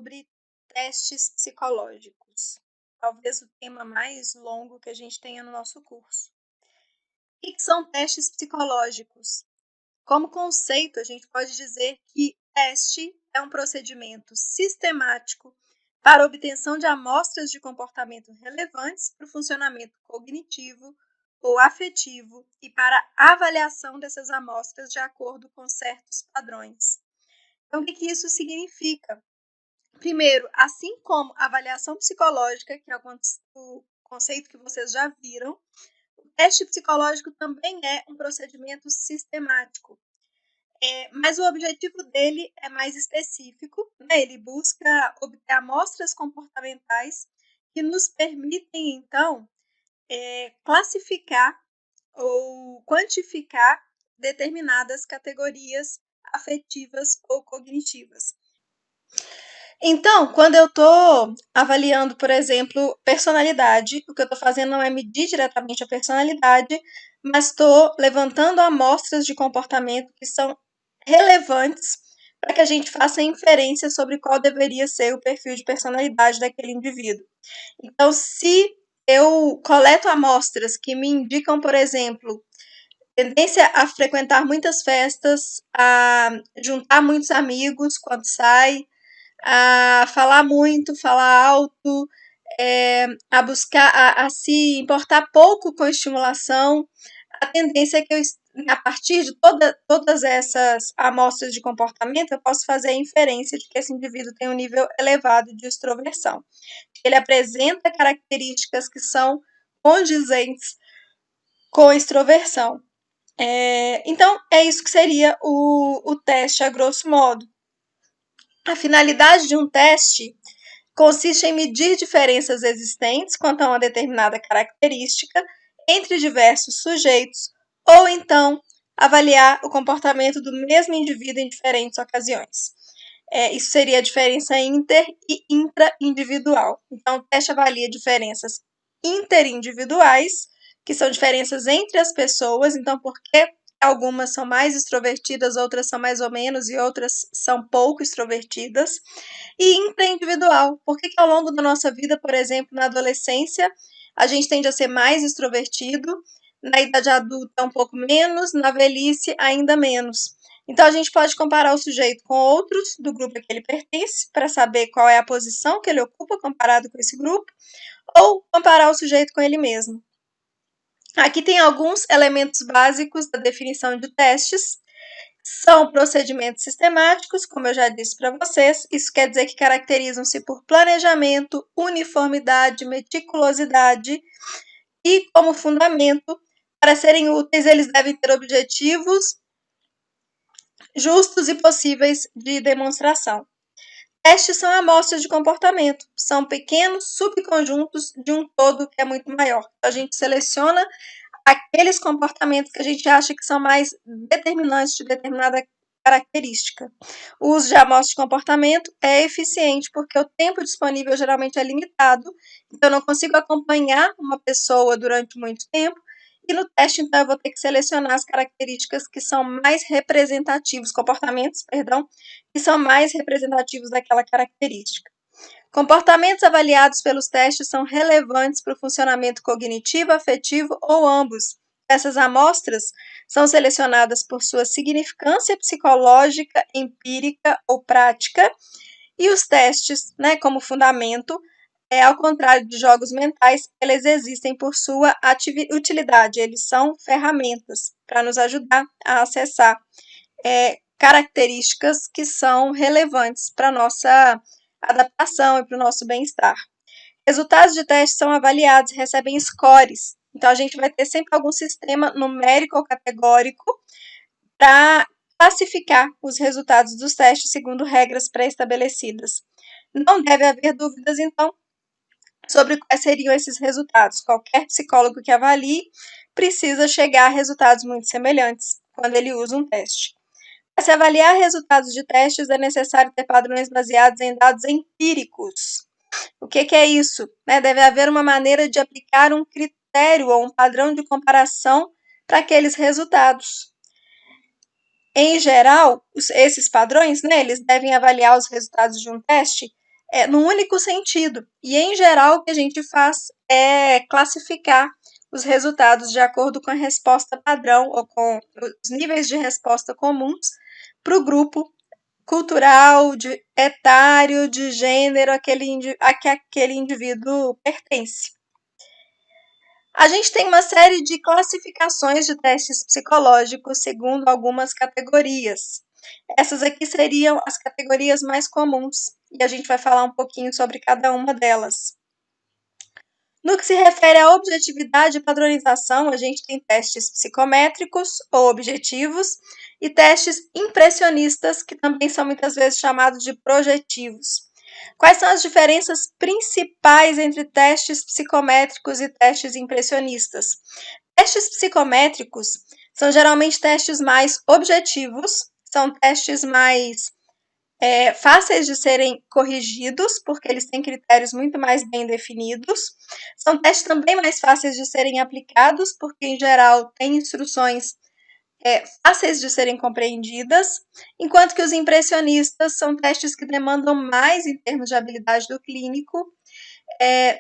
sobre testes psicológicos. Talvez o tema mais longo que a gente tenha no nosso curso. O que são testes psicológicos? Como conceito, a gente pode dizer que teste é um procedimento sistemático para obtenção de amostras de comportamento relevantes para o funcionamento cognitivo ou afetivo e para avaliação dessas amostras de acordo com certos padrões. Então, o que isso significa? Primeiro, assim como a avaliação psicológica, que é o conceito que vocês já viram, o teste psicológico também é um procedimento sistemático. Mas o objetivo dele é mais específico, né? Ele busca obter amostras comportamentais que nos permitem, então, classificar ou quantificar determinadas categorias afetivas ou cognitivas. Então, quando eu estou avaliando, por exemplo, personalidade, o que eu estou fazendo não é medir diretamente a personalidade, mas estou levantando amostras de comportamento que são relevantes para que a gente faça inferência sobre qual deveria ser o perfil de personalidade daquele indivíduo. Então, se eu coleto amostras que me indicam, por exemplo, tendência a frequentar muitas festas, a juntar muitos amigos quando sai, a falar muito, falar alto, a buscar, a se importar pouco com a estimulação, a tendência é que eu, a partir de todas essas amostras de comportamento, eu posso fazer a inferência de que esse indivíduo tem um nível elevado de extroversão. Ele apresenta características que são condizentes com a extroversão. Então, é isso que seria o teste a grosso modo. A finalidade de um teste consiste em medir diferenças existentes quanto a uma determinada característica entre diversos sujeitos, ou então avaliar o comportamento do mesmo indivíduo em diferentes ocasiões. Isso seria a diferença inter e intraindividual. Então, o teste avalia diferenças interindividuais, que são diferenças entre as pessoas. Então, por que algumas são mais extrovertidas, outras são mais ou menos e outras são pouco extrovertidas. E intraindividual, por que ao longo da nossa vida, por exemplo, na adolescência, a gente tende a ser mais extrovertido, na idade adulta um pouco menos, na velhice ainda menos. Então, a gente pode comparar o sujeito com outros do grupo a que ele pertence, para saber qual é a posição que ele ocupa comparado com esse grupo, ou comparar o sujeito com ele mesmo. Aqui tem alguns elementos básicos da definição de testes. São procedimentos sistemáticos, como eu já disse para vocês. Isso quer dizer que caracterizam-se por planejamento, uniformidade, meticulosidade e, como fundamento, para serem úteis, eles devem ter objetivos justos e possíveis de demonstração. Testes são amostras de comportamento, são pequenos subconjuntos de um todo que é muito maior. A gente seleciona aqueles comportamentos que a gente acha que são mais determinantes de determinada característica. O uso de amostras de comportamento é eficiente porque o tempo disponível geralmente é limitado, então eu não consigo acompanhar uma pessoa durante muito tempo, e no teste, então, eu vou ter que selecionar as características que são mais representativos, comportamentos, perdão, que são mais representativos daquela característica. Comportamentos avaliados pelos testes são relevantes para o funcionamento cognitivo, afetivo ou ambos. Essas amostras são selecionadas por sua significância psicológica, empírica ou prática, e os testes, como fundamento, ao contrário de jogos mentais, eles existem por sua utilidade, eles são ferramentas para nos ajudar a acessar características que são relevantes para a nossa adaptação e para o nosso bem-estar. Resultados de testes são avaliados e recebem scores. Então, a gente vai ter sempre algum sistema numérico ou categórico para classificar os resultados dos testes segundo regras pré-estabelecidas. Não deve haver dúvidas, então, sobre quais seriam esses resultados. Qualquer psicólogo que avalie precisa chegar a resultados muito semelhantes quando ele usa um teste. Para se avaliar resultados de testes, é necessário ter padrões baseados em dados empíricos. O que é isso? Deve haver uma maneira de aplicar um critério ou um padrão de comparação para aqueles resultados. Em geral, esses padrões, eles devem avaliar os resultados de um teste num único sentido. E, em geral, o que a gente faz é classificar os resultados de acordo com a resposta padrão ou com os níveis de resposta comuns para o grupo cultural, de etário, de gênero a que aquele indivíduo pertence. A gente tem uma série de classificações de testes psicológicos segundo algumas categorias. Essas aqui seriam as categorias mais comuns e a gente vai falar um pouquinho sobre cada uma delas. No que se refere à objetividade e padronização, a gente tem testes psicométricos ou objetivos e testes impressionistas, que também são muitas vezes chamados de projetivos. Quais são as diferenças principais entre testes psicométricos e testes impressionistas? Testes psicométricos são geralmente testes mais objetivos, são testes mais fáceis de serem corrigidos, porque eles têm critérios muito mais bem definidos. São testes também mais fáceis de serem aplicados, porque, em geral, têm instruções fáceis de serem compreendidas, enquanto que os impressionistas são testes que demandam mais em termos de habilidade do clínico,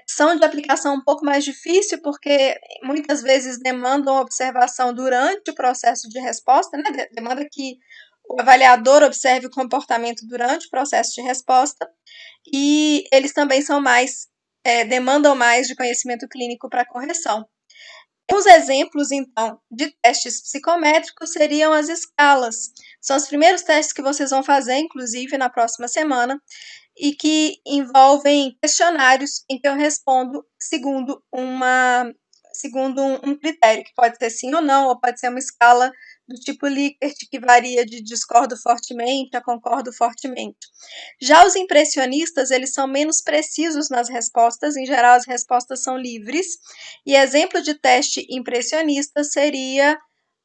são de aplicação um pouco mais difícil, porque muitas vezes demandam observação durante o processo de resposta, né? Demanda que o avaliador observe o comportamento durante o processo de resposta, e eles também são mais, demandam mais de conhecimento clínico para correção. Os exemplos, então, de testes psicométricos seriam as escalas. São os primeiros testes que vocês vão fazer, inclusive, na próxima semana, e que envolvem questionários em que eu respondo segundo um critério, que pode ser sim ou não, ou pode ser uma escala do tipo Likert, que varia de discordo fortemente a concordo fortemente. Já os impressionistas, eles são menos precisos nas respostas, em geral as respostas são livres, e exemplo de teste impressionista seria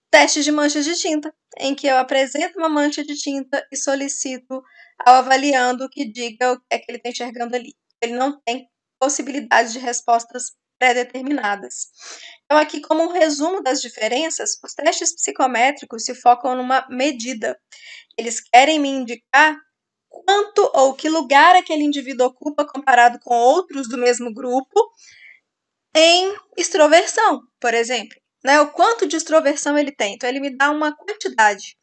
teste de manchas de tinta, em que eu apresento uma mancha de tinta e solicito ao avaliando que diga o que é que ele está enxergando ali. Ele não tem possibilidade de respostas pré-determinadas. Então, aqui, como um resumo das diferenças, os testes psicométricos se focam numa medida. Eles querem me indicar quanto ou que lugar aquele indivíduo ocupa comparado com outros do mesmo grupo em extroversão, por exemplo. Né, o quanto de extroversão ele tem. Então, ele me dá uma quantidade.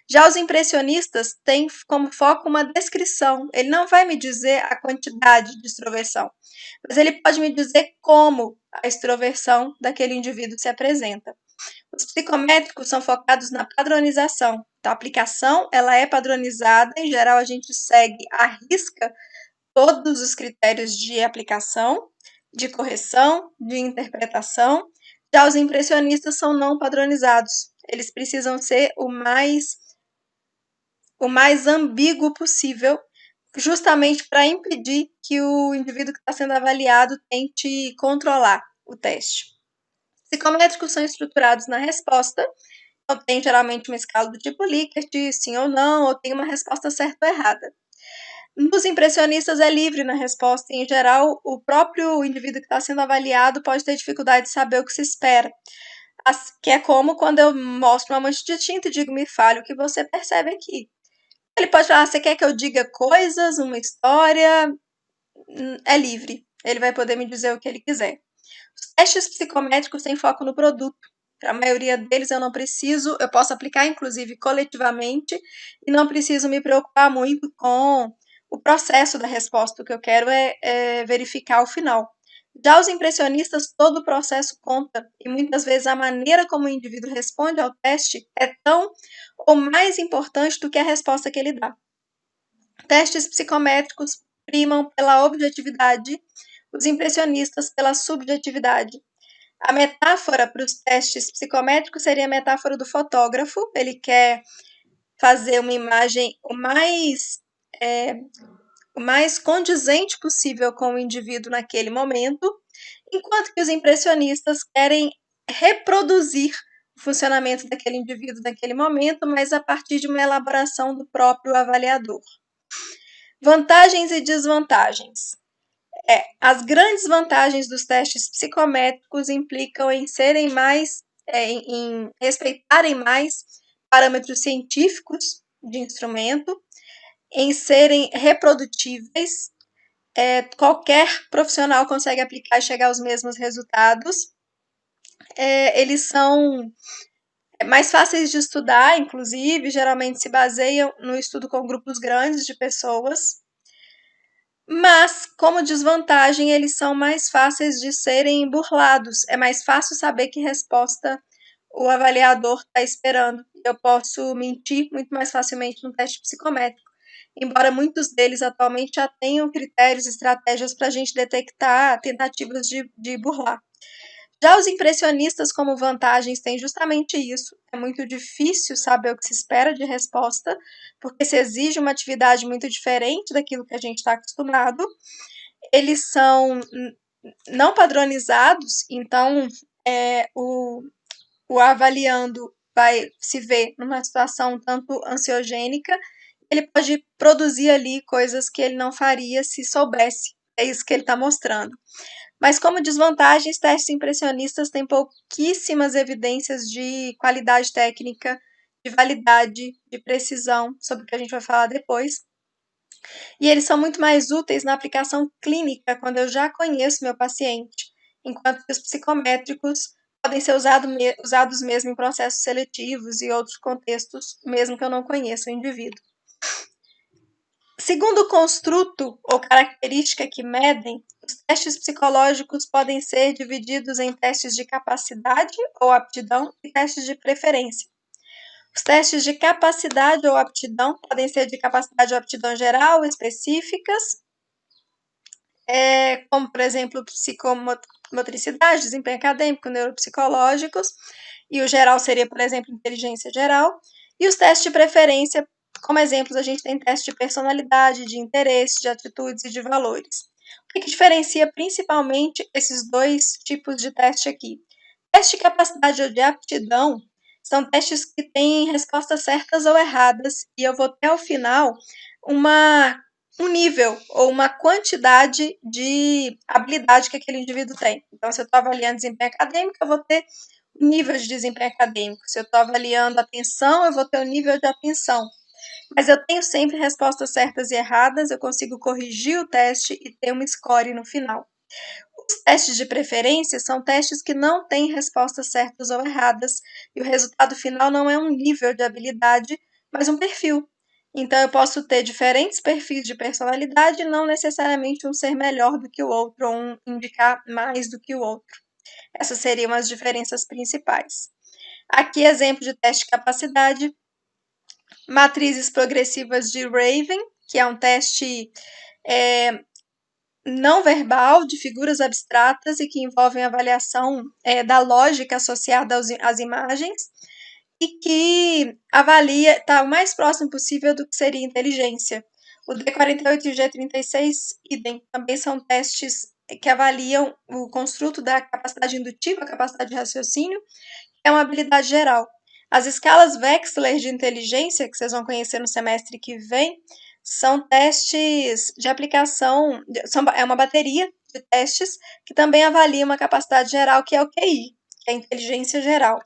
Já os impressionistas têm como foco uma descrição. Ele não vai me dizer a quantidade de extroversão, mas ele pode me dizer como a extroversão daquele indivíduo se apresenta. Os psicométricos são focados na padronização. Então, a aplicação ela é padronizada. Em geral, a gente segue à risca todos os critérios de aplicação, de correção, de interpretação. Já os impressionistas são não padronizados. Eles precisam ser o mais ambíguo possível, justamente para impedir que o indivíduo que está sendo avaliado tente controlar o teste. Psicométricos são estruturados na resposta, então tem geralmente uma escala do tipo Likert, sim ou não, ou tem uma resposta certa ou errada. Nos impressionistas é livre na resposta, e, em geral, o próprio indivíduo que está sendo avaliado pode ter dificuldade de saber o que se espera. Que é como quando eu mostro uma mancha de tinta e digo, me fale o que você percebe aqui. Ele pode falar, você quer que eu diga coisas, uma história? É livre. Ele vai poder me dizer o que ele quiser. Os testes psicométricos têm foco no produto. Para a maioria deles eu não preciso, eu posso aplicar inclusive coletivamente e não preciso me preocupar muito com o processo da resposta. O que eu quero é verificar o final. Já os impressionistas, todo o processo conta e muitas vezes a maneira como o indivíduo responde ao teste é tão ou mais importante do que a resposta que ele dá. Testes psicométricos primam pela objetividade, os impressionistas pela subjetividade. A metáfora para os testes psicométricos seria a metáfora do fotógrafo. Ele quer fazer uma imagem o mais condizente possível com o indivíduo naquele momento, enquanto que os impressionistas querem reproduzir o funcionamento daquele indivíduo naquele momento, mas a partir de uma elaboração do próprio avaliador. Vantagens e desvantagens. As grandes vantagens dos testes psicométricos implicam em serem mais, em respeitarem mais parâmetros científicos de instrumento, em serem reprodutíveis, qualquer profissional consegue aplicar e chegar aos mesmos resultados. Eles são mais fáceis de estudar, inclusive, geralmente se baseiam no estudo com grupos grandes de pessoas. Mas, como desvantagem, eles são mais fáceis de serem burlados. É mais fácil saber que resposta o avaliador está esperando. Eu posso mentir muito mais facilmente no teste psicométrico, embora muitos deles atualmente já tenham critérios e estratégias para a gente detectar tentativas de burlar. Já os impressionistas, como vantagens, têm justamente isso. É muito difícil saber o que se espera de resposta, porque se exige uma atividade muito diferente daquilo que a gente está acostumado. Eles são não padronizados, então o avaliando vai se ver numa situação um tanto ansiogênica. Ele pode produzir ali coisas que ele não faria se soubesse. É isso que ele está mostrando. Mas como desvantagens, testes impressionistas têm pouquíssimas evidências de qualidade técnica, de validade, de precisão, sobre o que a gente vai falar depois. E eles são muito mais úteis na aplicação clínica, quando eu já conheço meu paciente, enquanto que os psicométricos podem ser usados mesmo em processos seletivos e outros contextos, mesmo que eu não conheça o indivíduo. Segundo o construto ou característica que medem, os testes psicológicos podem ser divididos em testes de capacidade ou aptidão e testes de preferência. Os testes de capacidade ou aptidão podem ser de capacidade ou aptidão geral, específicas, como, por exemplo, psicomotricidade, desempenho acadêmico, neuropsicológicos, e o geral seria, por exemplo, inteligência geral. E os testes de preferência, como exemplos, a gente tem teste de personalidade, de interesse, de atitudes e de valores. O que diferencia principalmente esses dois tipos de teste aqui? Teste de capacidade ou de aptidão são testes que têm respostas certas ou erradas, e eu vou ter ao final um nível ou uma quantidade de habilidade que aquele indivíduo tem. Então, se eu estou avaliando desempenho acadêmico, eu vou ter o nível de desempenho acadêmico. Se eu estou avaliando atenção, eu vou ter o nível de atenção. Mas eu tenho sempre respostas certas e erradas, eu consigo corrigir o teste e ter uma score no final. Os testes de preferência são testes que não têm respostas certas ou erradas, e o resultado final não é um nível de habilidade, mas um perfil. Então, eu posso ter diferentes perfis de personalidade, não necessariamente um ser melhor do que o outro, ou um indicar mais do que o outro. Essas seriam as diferenças principais. Aqui, exemplo de teste de capacidade. Matrizes progressivas de Raven, que é um teste não verbal de figuras abstratas e que envolvem avaliação da lógica associada às imagens e que avalia, está o mais próximo possível do que seria inteligência. O D48 e o G36, idem, também são testes que avaliam o construto da capacidade indutiva, a capacidade de raciocínio, que é uma habilidade geral. As escalas Wechsler de inteligência, que vocês vão conhecer no semestre que vem, são testes de aplicação, é uma bateria de testes que também avalia uma capacidade geral, que é o QI, que é a inteligência geral.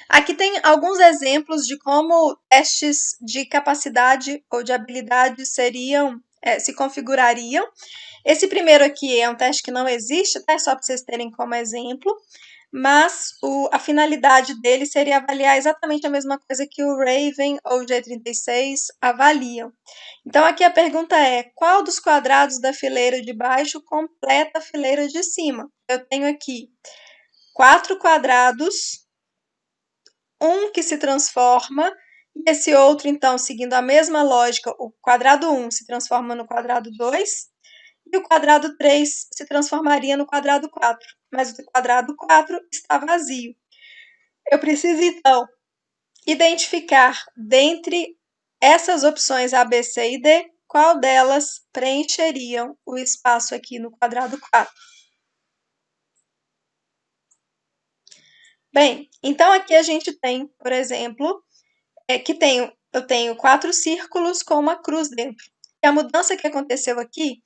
Aqui tem alguns exemplos de como testes de capacidade ou de habilidade se configurariam. Esse primeiro aqui é um teste que não existe, tá? Só para vocês terem como exemplo, mas a finalidade dele seria avaliar exatamente a mesma coisa que o Raven ou o G36 avaliam. Então, aqui a pergunta é: qual dos quadrados da fileira de baixo completa a fileira de cima? Eu tenho aqui 4 quadrados, um que se transforma, e esse outro, então, seguindo a mesma lógica, o quadrado 1 se transforma no quadrado 2, e o quadrado 3 se transformaria no quadrado 4, mas o quadrado 4 está vazio. Eu preciso, então, identificar dentre essas opções A, B, C e D, qual delas preencheriam o espaço aqui no quadrado 4. Bem, então aqui a gente tem, por exemplo, eu tenho 4 círculos com uma cruz dentro. E a mudança que aconteceu aqui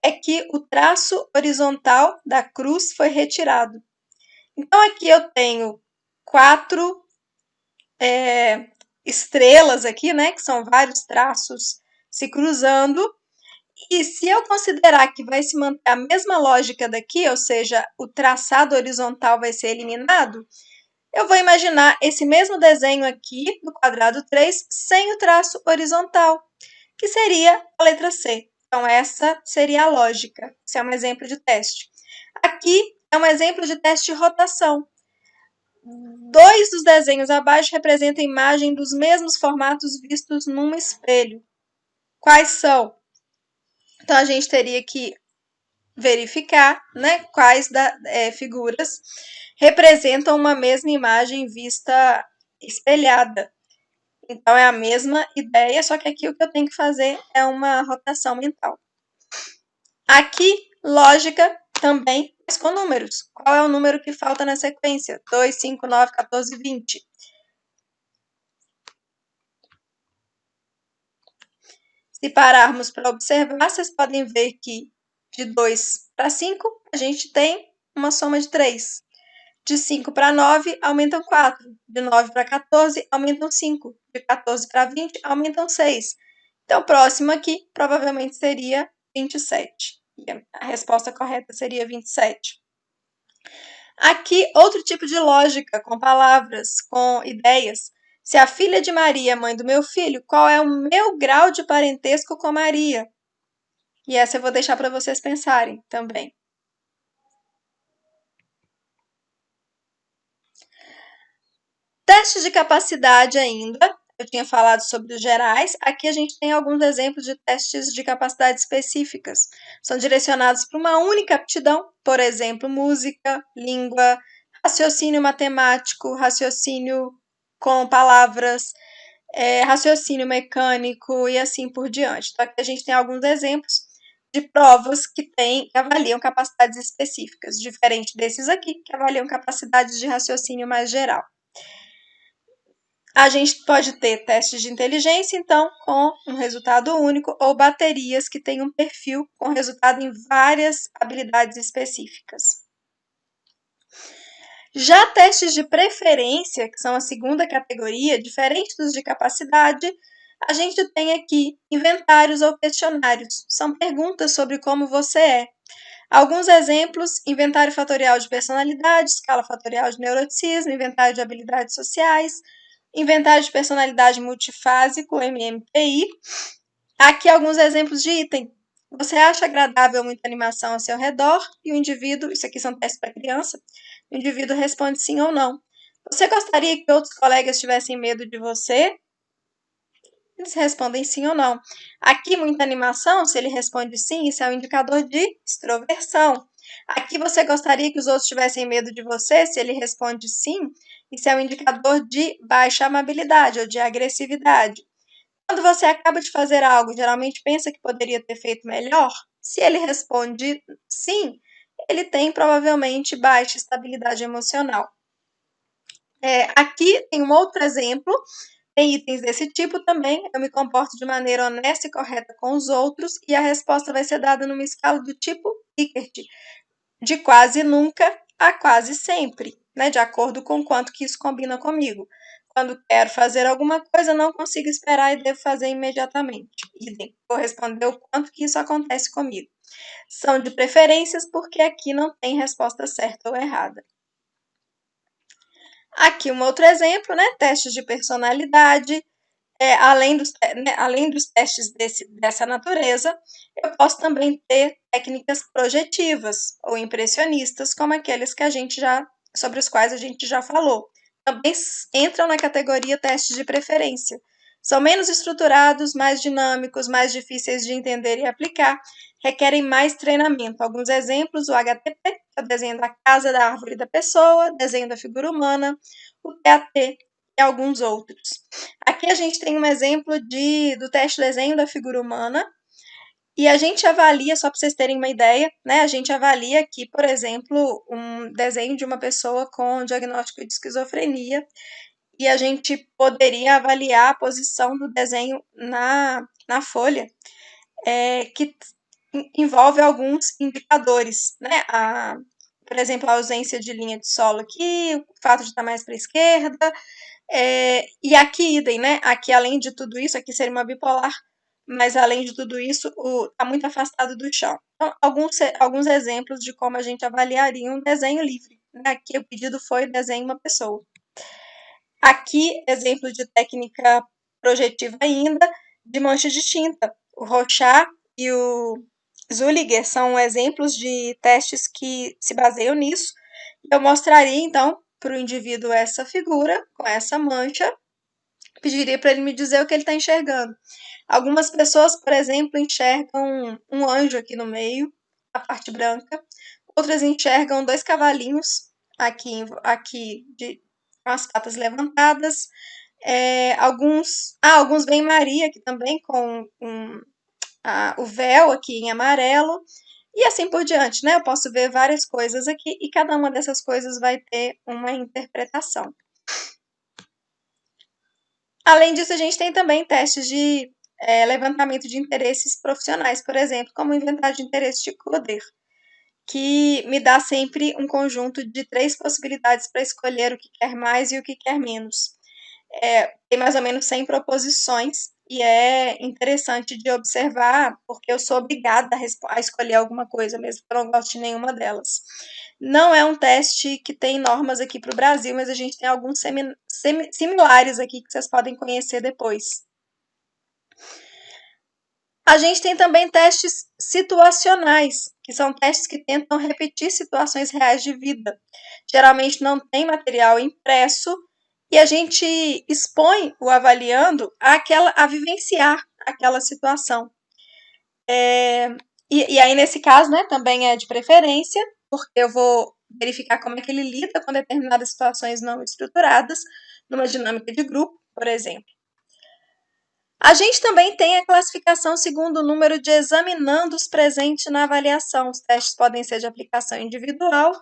é que o traço horizontal da cruz foi retirado. Então, aqui eu tenho 4 estrelas aqui, né, que são vários traços se cruzando, E se eu considerar que vai se manter a mesma lógica daqui, ou seja, o traçado horizontal vai ser eliminado, eu vou imaginar esse mesmo desenho aqui do quadrado 3 sem o traço horizontal, que seria a letra C. Então, essa seria a lógica. Esse é um exemplo de teste. Aqui é um exemplo de teste de rotação. Dois dos desenhos abaixo representam a imagem dos mesmos formatos vistos num espelho. Quais são? Então, a gente teria que verificar, né, quais figuras representam uma mesma imagem vista espelhada. Então, é a mesma ideia, só que aqui o que eu tenho que fazer é uma rotação mental. Aqui, lógica também, mas com números. Qual é o número que falta na sequência? 2, 5, 9, 14, 20. Se pararmos para observar, vocês podem ver que de 2 para 5, a gente tem uma soma de 3. De 5 para 9, aumentam 4. De 9 para 14, aumentam 5. De 14 para 20, aumentam 6. Então, o próximo aqui provavelmente seria 27. E a resposta correta seria 27. Aqui, outro tipo de lógica, com palavras, com ideias. Se a filha de Maria é mãe do meu filho, qual é o meu grau de parentesco com Maria? E essa eu vou deixar para vocês pensarem também. Testes de capacidade ainda. Eu tinha falado sobre os gerais. Aqui a gente tem alguns exemplos de testes de capacidade específicas. São direcionados para uma única aptidão, por exemplo, música, língua, raciocínio matemático, raciocínio com palavras, raciocínio mecânico e assim por diante. Então, aqui a gente tem alguns exemplos de provas que avaliam capacidades específicas, diferente desses aqui, que avaliam capacidades de raciocínio mais geral. A gente pode ter testes de inteligência, então, com um resultado único, ou baterias que têm um perfil com resultado em várias habilidades específicas. Já testes de preferência, que são a segunda categoria, diferente dos de capacidade, a gente tem aqui inventários ou questionários. São perguntas sobre como você é. Alguns exemplos: inventário fatorial de personalidade, escala fatorial de neuroticismo, inventário de habilidades sociais, inventário de personalidade multifásico, MMPI. Aqui alguns exemplos de item. Você acha agradável muita animação ao seu redor? E o indivíduo, isso aqui são testes para criança, o indivíduo responde sim ou não. Você gostaria que outros colegas tivessem medo de você? Eles respondem sim ou não. Aqui, muita animação, se ele responde sim, isso é um indicador de extroversão. Aqui, você gostaria que os outros tivessem medo de você? Se ele responde sim, isso é um indicador de baixa amabilidade ou de agressividade. Quando você acaba de fazer algo, geralmente pensa que poderia ter feito melhor? Se ele responde sim, ele tem provavelmente baixa estabilidade emocional. Aqui tem um outro exemplo. Tem itens desse tipo também. Eu me comporto de maneira honesta e correta com os outros, e a resposta vai ser dada numa escala do tipo Likert, de quase nunca a quase sempre, né? De acordo com quanto que isso combina comigo. Quando quero fazer alguma coisa, não consigo esperar e devo fazer imediatamente. Idem, vou responder o quanto que isso acontece comigo. São de preferências porque aqui não tem resposta certa ou errada. Aqui um outro exemplo, né? Testes de personalidade. Além dos testes dessa natureza, eu posso também ter técnicas projetivas ou impressionistas, como aqueles sobre os quais a gente já falou. Também entram na categoria testes de preferência. São menos estruturados, mais dinâmicos, mais difíceis de entender e aplicar, requerem mais treinamento. Alguns exemplos: o HTP, que é o desenho da casa, da árvore e da pessoa, desenho da figura humana, o TAT e alguns outros. Aqui a gente tem um exemplo do teste desenho da figura humana, e a gente avalia, só para vocês terem uma ideia, né? A gente avalia aqui, por exemplo, um desenho de uma pessoa com diagnóstico de esquizofrenia, e a gente poderia avaliar a posição do desenho na folha, que envolve alguns indicadores, né? Por exemplo, a ausência de linha de solo aqui, o fato de estar mais para a esquerda, e aqui idem, né? Aqui, além de tudo isso, aqui seria uma bipolar, mas além de tudo isso, está muito afastado do chão. Então, alguns exemplos de como a gente avaliaria um desenho livre. Né? Aqui o pedido foi desenhe uma pessoa. Aqui, exemplo de técnica projetiva ainda, de mancha de tinta. O Rochat e o Zulliger são exemplos de testes que se baseiam nisso. Eu mostraria, então, para o indivíduo essa figura, com essa mancha, pediria para ele me dizer o que ele está enxergando. Algumas pessoas, por exemplo, enxergam um anjo aqui no meio, a parte branca. Outras enxergam dois cavalinhos aqui com as patas levantadas. Alguns veem Maria aqui também com o véu aqui em amarelo. E assim por diante, né? Eu posso ver várias coisas aqui e cada uma dessas coisas vai ter uma interpretação. Além disso, a gente tem também testes de levantamento de interesses profissionais, por exemplo, como o inventário de interesse de Coder, que me dá sempre um conjunto de 3 possibilidades para escolher o que quer mais e o que quer menos. Tem mais ou menos 100 proposições e é interessante de observar, porque eu sou obrigada a escolher alguma coisa, mesmo que eu não goste de nenhuma delas. Não é um teste que tem normas aqui para o Brasil, mas a gente tem alguns similares aqui que vocês podem conhecer depois. A gente tem também testes situacionais, que são testes que tentam repetir situações reais de vida. Geralmente não tem material impresso e a gente expõe o avaliando a vivenciar aquela situação. E aí, nesse caso, né, também é de preferência, porque eu vou verificar como é que ele lida com determinadas situações não estruturadas, numa dinâmica de grupo, por exemplo. A gente também tem a classificação segundo o número de examinandos presentes na avaliação. Os testes podem ser de aplicação individual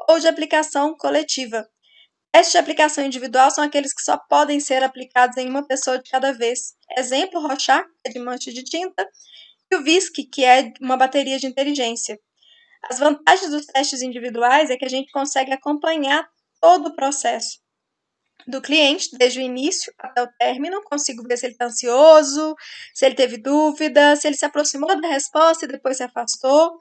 ou de aplicação coletiva. Testes de aplicação individual são aqueles que só podem ser aplicados em uma pessoa de cada vez. Exemplo, Rochat, que é de mancha de tinta, e o VISC, que é uma bateria de inteligência. As vantagens dos testes individuais é que a gente consegue acompanhar todo o processo do cliente, desde o início até o término, consigo ver se ele está ansioso, se ele teve dúvida, se ele se aproximou da resposta e depois se afastou.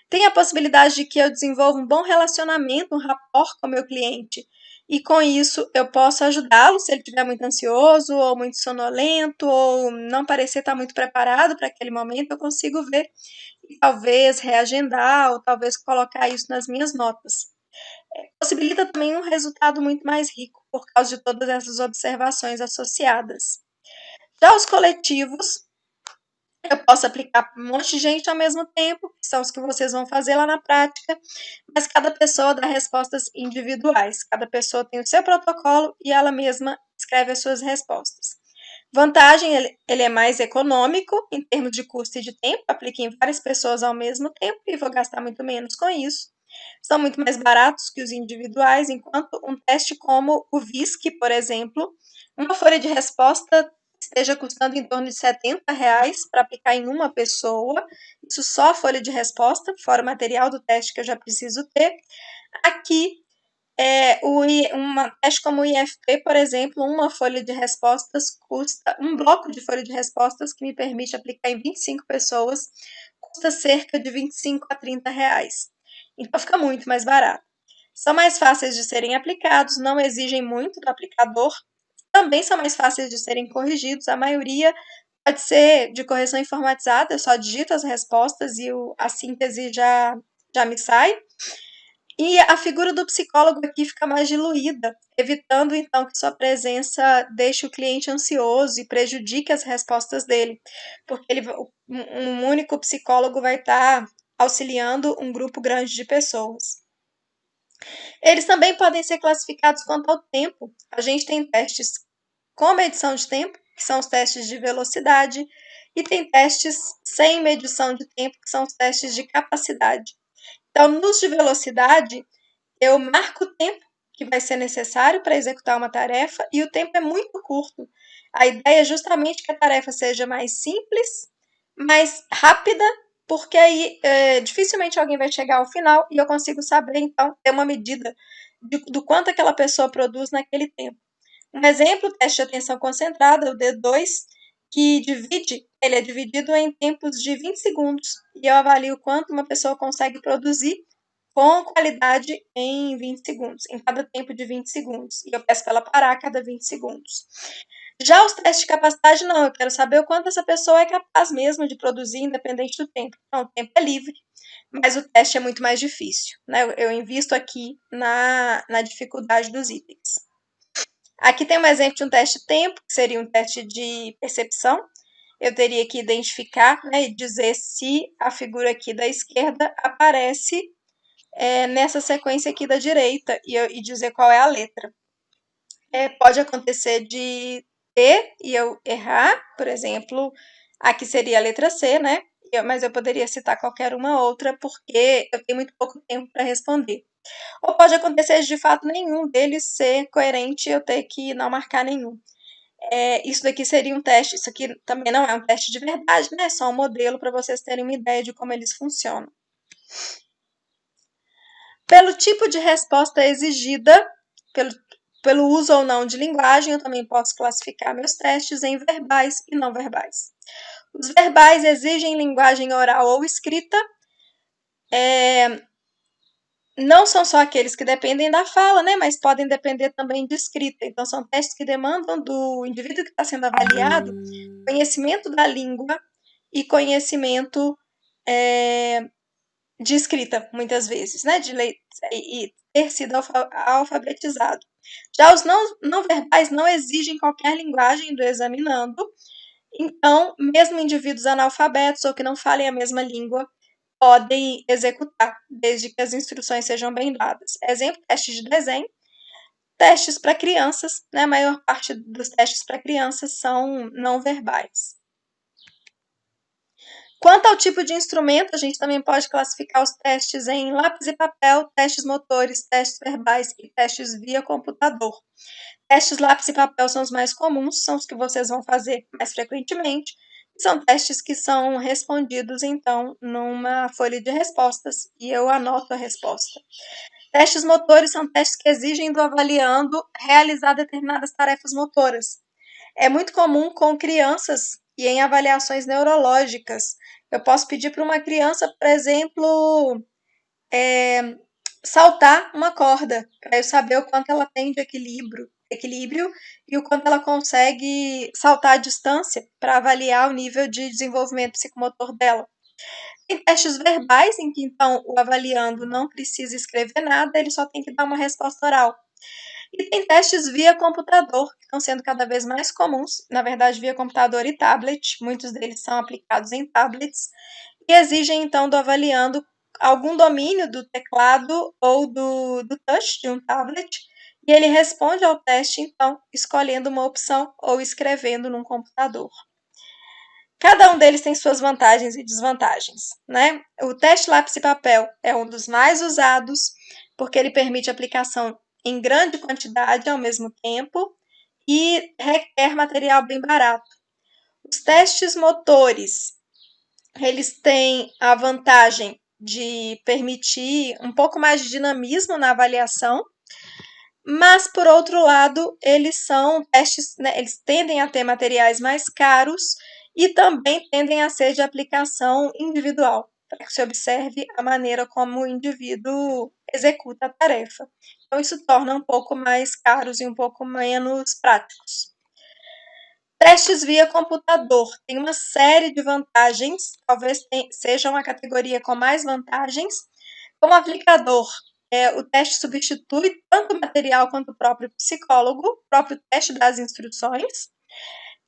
Tem a possibilidade de que eu desenvolva um bom relacionamento, um rapport com o meu cliente. E com isso eu posso ajudá-lo se ele estiver muito ansioso ou muito sonolento ou não parecer estar muito preparado para aquele momento, eu consigo ver e talvez reagendar ou talvez colocar isso nas minhas notas. Possibilita também um resultado muito mais rico por causa de todas essas observações associadas. Já os coletivos, eu posso aplicar para um monte de gente ao mesmo tempo, que são os que vocês vão fazer lá na prática, mas cada pessoa dá respostas individuais. Cada pessoa tem o seu protocolo e ela mesma escreve as suas respostas. Vantagem, ele é mais econômico em termos de custo e de tempo, apliquei em várias pessoas ao mesmo tempo e vou gastar muito menos com isso. São muito mais baratos que os individuais, enquanto um teste como o VISC, por exemplo, uma folha de resposta esteja custando em torno de R$ 70 para aplicar em uma pessoa, isso só a folha de resposta, fora o material do teste que eu já preciso ter. Aqui, um teste como o IFP, por exemplo, uma folha de respostas custa, um bloco de folha de respostas que me permite aplicar em 25 pessoas, custa cerca de R$ 25 a R$ 30. Então fica muito mais barato. São mais fáceis de serem aplicados, não exigem muito do aplicador, também são mais fáceis de serem corrigidos, a maioria pode ser de correção informatizada, eu só digito as respostas e a síntese já me sai. E a figura do psicólogo aqui fica mais diluída, evitando então que sua presença deixe o cliente ansioso e prejudique as respostas dele, porque um único psicólogo vai estar auxiliando um grupo grande de pessoas. Eles também podem ser classificados quanto ao tempo. A gente tem testes com medição de tempo, que são os testes de velocidade, e tem testes sem medição de tempo, que são os testes de capacidade. Então, nos de velocidade, eu marco o tempo que vai ser necessário para executar uma tarefa e o tempo é muito curto. A ideia é justamente que a tarefa seja mais simples, mais rápida, porque aí dificilmente alguém vai chegar ao final e eu consigo saber, então, ter uma medida do quanto aquela pessoa produz naquele tempo. Um exemplo, teste de atenção concentrada, o D2, que divide Ele é dividido em tempos de 20 segundos e eu avalio quanto uma pessoa consegue produzir com qualidade em 20 segundos, em cada tempo de 20 segundos. E eu peço para ela parar a cada 20 segundos. Já os testes de capacidade, não. Eu quero saber o quanto essa pessoa é capaz mesmo de produzir, independente do tempo. Então, o tempo é livre, mas o teste é muito mais difícil, né? Eu invisto aqui na dificuldade dos itens. Aqui tem um exemplo de um teste de tempo, que seria um teste de percepção. Eu teria que identificar, né, e dizer se a figura aqui da esquerda aparece nessa sequência aqui da direita e dizer qual é a letra. Pode acontecer de ter e eu errar, por exemplo, aqui seria a letra C, né? Mas eu poderia citar qualquer uma outra porque eu tenho muito pouco tempo para responder. Ou pode acontecer de fato nenhum deles ser coerente e eu ter que não marcar nenhum. Isso daqui seria um teste, isso aqui também não é um teste de verdade, né? É só um modelo para vocês terem uma ideia de como eles funcionam. Pelo tipo de resposta exigida, pelo uso ou não de linguagem, eu também posso classificar meus testes em verbais e não verbais. Os verbais exigem linguagem oral ou escrita, não são só aqueles que dependem da fala, né, mas podem depender também de escrita. Então, são testes que demandam do indivíduo que está sendo avaliado conhecimento da língua e conhecimento de escrita, muitas vezes, né, e ter sido alfabetizado. Já os não verbais não exigem qualquer linguagem do examinando, então, mesmo indivíduos analfabetos ou que não falem a mesma língua podem executar, desde que as instruções sejam bem dadas. Exemplo, testes de desenho, testes para crianças, né? A maior parte dos testes para crianças são não verbais. Quanto ao tipo de instrumento, a gente também pode classificar os testes em lápis e papel, testes motores, testes verbais e testes via computador. Testes lápis e papel são os mais comuns, são os que vocês vão fazer mais frequentemente. São testes que são respondidos, então, numa folha de respostas e eu anoto a resposta. Testes motores são testes que exigem do avaliando realizar determinadas tarefas motoras. É muito comum com crianças e em avaliações neurológicas. Eu posso pedir para uma criança, por exemplo, saltar uma corda, para eu saber o quanto ela tem de equilíbrio e o quanto ela consegue saltar a distância para avaliar o nível de desenvolvimento psicomotor dela. Tem testes verbais em que, então, o avaliando não precisa escrever nada, ele só tem que dar uma resposta oral. E tem testes via computador, que estão sendo cada vez mais comuns, na verdade, via computador e tablet, muitos deles são aplicados em tablets, e exigem, então, do avaliando algum domínio do teclado ou do touch de um tablet, e ele responde ao teste, então, escolhendo uma opção ou escrevendo num computador. Cada um deles tem suas vantagens e desvantagens, né? O teste lápis e papel é um dos mais usados, porque ele permite aplicação em grande quantidade ao mesmo tempo e requer material bem barato. Os testes motores, eles têm a vantagem de permitir um pouco mais de dinamismo na avaliação, mas, por outro lado, eles são testes, né, eles tendem a ter materiais mais caros e também tendem a ser de aplicação individual, para que se observe a maneira como o indivíduo executa a tarefa. Então, isso torna um pouco mais caros e um pouco menos práticos. Testes via computador tem uma série de vantagens, talvez sejam a categoria com mais vantagens. Como aplicador, o teste substitui tanto o material quanto o próprio psicólogo, o próprio teste das instruções.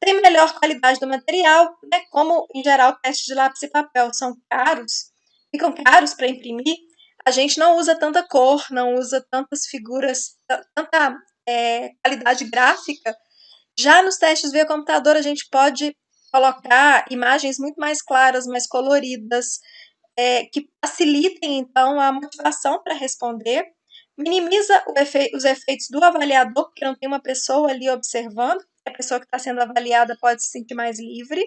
Tem melhor qualidade do material, né? Como, em geral, testes de lápis e papel são caros, ficam caros para imprimir, a gente não usa tanta cor, não usa tantas figuras, tanta qualidade gráfica. Já nos testes via computador, a gente pode colocar imagens muito mais claras, mais coloridas, que facilitem, então, a motivação para responder, minimiza os efeitos do avaliador, porque não tem uma pessoa ali observando, a pessoa que está sendo avaliada pode se sentir mais livre.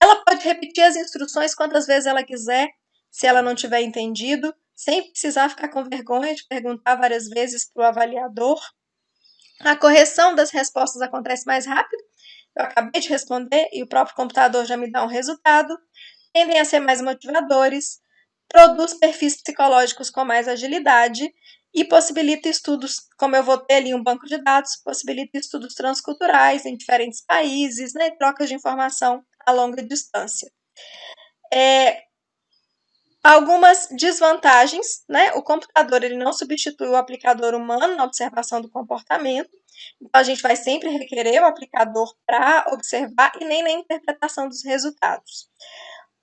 Ela pode repetir as instruções quantas vezes ela quiser, se ela não tiver entendido, sem precisar ficar com vergonha de perguntar várias vezes para o avaliador. A correção das respostas acontece mais rápido. eu acabei de responder e o próprio computador já me dá um resultado, tendem a ser mais motivadores, produz perfis psicológicos com mais agilidade e possibilita estudos, como eu vou ter ali um banco de dados, possibilita estudos transculturais em diferentes países, né, trocas de informação a longa distância. Algumas desvantagens, né? O computador ele não substitui o aplicador humano na observação do comportamento, então a gente vai sempre requerer o aplicador para observar e nem na interpretação dos resultados.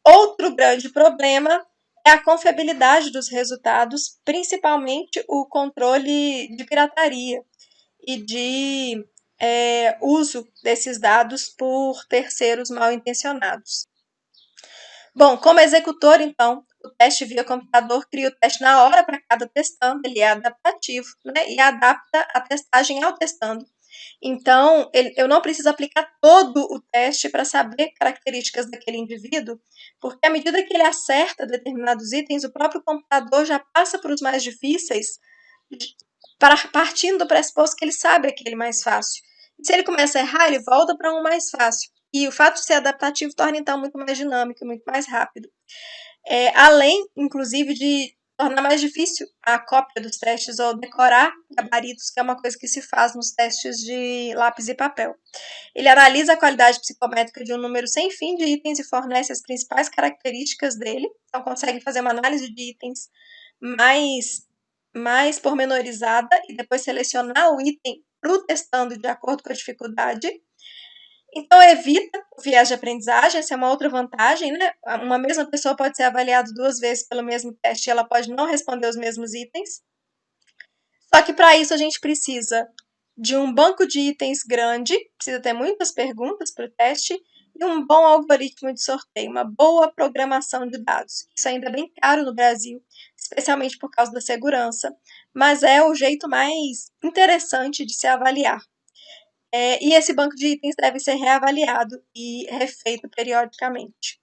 Outro grande problema é a confiabilidade dos resultados, principalmente o controle de pirataria e de uso desses dados por terceiros mal intencionados. Bom, como executor, então, o teste via computador cria o teste na hora para cada testando, ele é adaptativo, né? E adapta a testagem ao testando. Então, eu não preciso aplicar todo o teste para saber características daquele indivíduo, porque à medida que ele acerta determinados itens, o próprio computador já passa para os mais difíceis, partindo do pressuposto que ele sabe aquele mais fácil. E se ele começa a errar, ele volta para um mais fácil. E o fato de ser adaptativo torna, então, muito mais dinâmico, muito mais rápido. Além, inclusive, de tornar mais difícil a cópia dos testes ou decorar gabaritos, que é uma coisa que se faz nos testes de lápis e papel. Ele analisa a qualidade psicométrica de um número sem fim de itens e fornece as principais características dele, então consegue fazer uma análise de itens mais pormenorizada e depois selecionar o item para o testando de acordo com a dificuldade. Então, evita o viés de aprendizagem, essa é uma outra vantagem, né? Uma mesma pessoa pode ser avaliada 2 vezes pelo mesmo teste e ela pode não responder os mesmos itens. Só que para isso a gente precisa de um banco de itens grande, precisa ter muitas perguntas para o teste e um bom algoritmo de sorteio, uma boa programação de dados. Isso ainda é bem caro no Brasil, especialmente por causa da segurança, mas é o jeito mais interessante de se avaliar. E esse banco de itens deve ser reavaliado e refeito periodicamente.